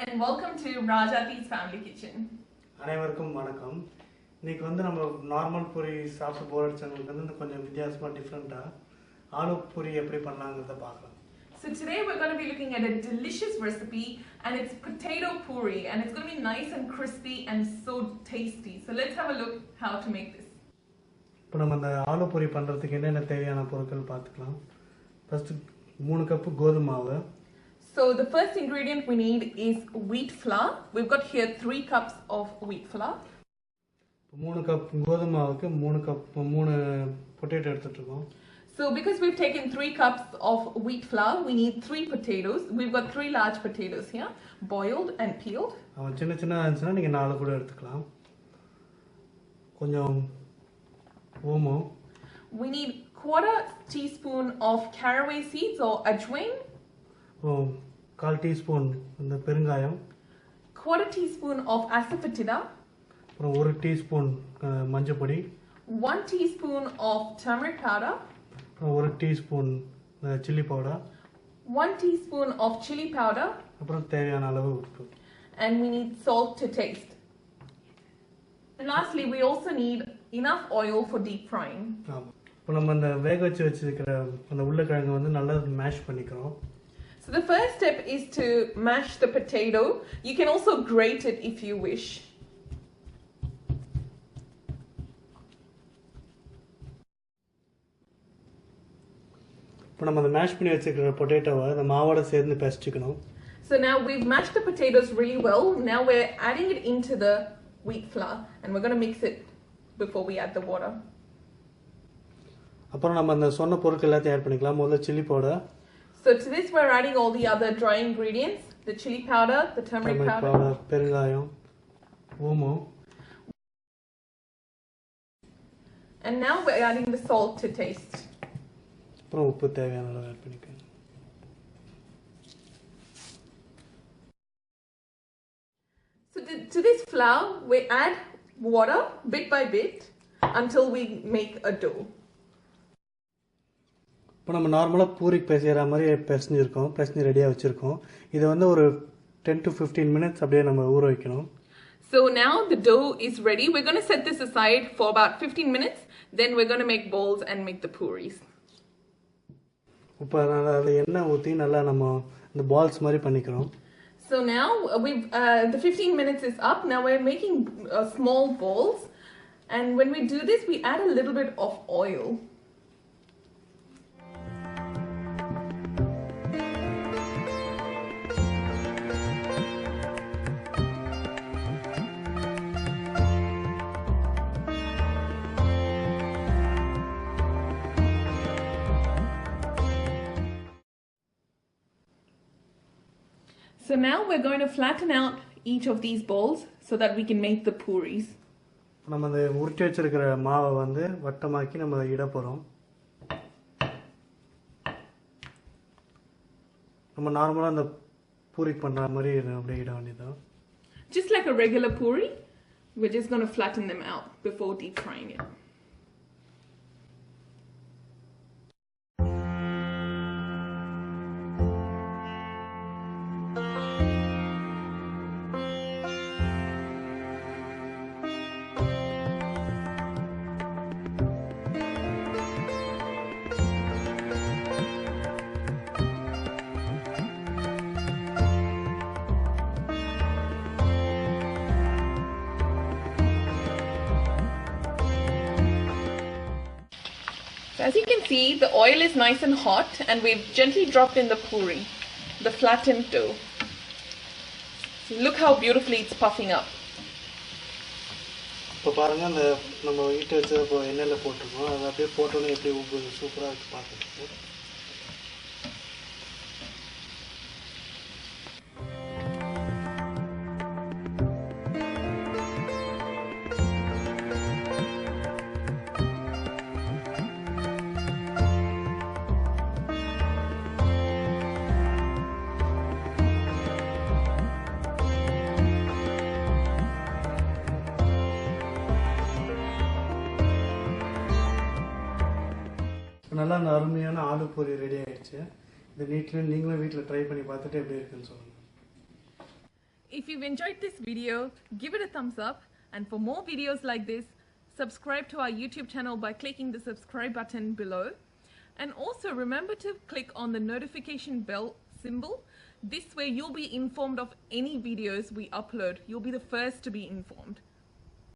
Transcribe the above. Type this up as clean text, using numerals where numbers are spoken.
and welcome to Rajati's Family Kitchen. அனைவருக்கும் வணக்கம். இன்னைக்கு வந்து நம்ம நார்மல் பூரி சாப்பிட்டு போர் அடிச்சவங்களுக்கு வந்து கொஞ்சம் வித்தியாசமா டிஃபரண்டா ஆலு பூரி எப்படி பண்ணலாம்ங்கறத பார்க்கலாம். So today we're going to be looking at a delicious recipe and it's potato puri and it's going to be nice and crispy and so tasty. So let's have a look how to make this. இப்போ நம்ம அந்த ஆலு பூரி பண்றதுக்கு என்னென்ன தேவையான பொருட்கள் பார்த்துக்கலாம். First 3 cup கோதுமை மாவு. So the first ingredient we need is wheat flour. We've got here 3 cups of wheat flour. 3 cup கோதுமை மாவுக்கு 3 பொட்டேட்டோ எடுத்துட்டு இருக்கோம். So because we've taken 3 cups of wheat flour, we need 3 potatoes. We've got 3 large potatoes here, boiled and peeled. சின்ன சின்ன இருந்துச்சுன்னா நீங்க 4 கூட எடுத்துக்கலாம். கொஞ்சம் ஓமம். We need 1/4 teaspoon of caraway seeds or ajwain. 1/4 teaspoon இந்த பெருங்காயம். 1/4 teaspoon of asafoetida. அப்புறம் 1 டீஸ்பூன் மஞ்சள் பொடி. 1 teaspoon of turmeric powder. அப்புறம் 1 teaspoon chilli powder. 1 teaspoon of chilli powder. அப்புறம் தேவையான அளவு உப்பு. And we need salt to taste. And lastly, we also need enough oil for deep frying. ஆமா. இப்போ நம்ம அந்த வேக வச்சிருக்கிற அந்த உருளைக்கிழங்கு வந்து நல்லா மேஷ் பண்ணிக்கிறோம். So the first step is to mash the potato. You can also grate it if you wish. இப்போ நம்ம அந்த மேஷ் பண்ணி வச்சிருக்கிற பொட்டேட்டோவை அந்த மாவோட சேர்ந்து பிசைச்சுக்கணும். So now we've mashed the potatoes really well. Now we're adding it into the wheat flour and we're going to mix it before we add the water. அப்புறம் நம்ம அந்த சொன்ன பொருட்கள் எல்லாத்தையும் ஆட் பண்ணிக்கலாம். முதல்ல chilli powder. So to this we're adding all the other dry ingredients, the chilli powder, the turmeric powder, பெருங்காயம், ஓமம். and now we're adding the salt to taste. அப்புறம் உப்பு தேவையான அளவு ஆட் பண்ணிக்கலாம். So to this flour we add water bit by bit until we make a dough. இப்போ நம்ம நார்மலாக பூரிக்கு பிசைகிற மாதிரி பிசைஞ்சு ரெடியாக வச்சுருக்கோம். இதை வந்து ஒரு 10 to 15 minutes அப்படியே நம்ம ஊற வைக்கணும். So now the dough is ready. We're going to set this aside for about 15 minutes. Then we're going to make balls and make the puris. இப்போ அதில் எண்ணெய் ஊற்றி நல்லா நம்ம இந்த பால்ஸ் மாதிரி பண்ணிக்கிறோம். So now the 15 minutes is up. Now we're making small balls. And when we do this, we add a little bit of oil. So now we're going to flatten out each of these balls so that we can make the puris. நம்ம அந்த உருட்டி வச்சிருக்கிற மாவை வந்து வட்டமாக்கி நம்ம இட போகிறோம். நம்ம நார்மலாக அந்த பூரி பண்ணுற மாதிரி அப்படியே இட வேண்டியதான். Just like a regular puri, we're just going to flatten them out before deep frying it. So as you can see, the oil is nice and hot and we've gently dropped in the puri, the flattened dough. Look how beautifully it's puffing up. இப்போ பாருங்கள் அந்த நம்ம வீட்டை வச்சு இப்போ எண்ணெயில் போட்டிருக்கோம். அதை அப்படியே போட்டோன்னே எப்படி உப்பு சூப்பராக இருக்குது பார்க்குறதுக்கு. நல்லா அந்த அருமையான ஆலு பூரி ரெடி ஆயிடுச்சு. இந்த நீங்களும் வீட்டில் ட்ரை பண்ணி பார்த்துட்டு எப்படி இருக்குன்னு சொல்லுங்கள். If you've enjoyed this video, give it a thumbs up, and for more videos like this, subscribe to our YouTube channel by clicking the subscribe button below. And also remember to click on the notification bell symbol. This way you'll be informed of any videos we upload. You'll be the first to be informed.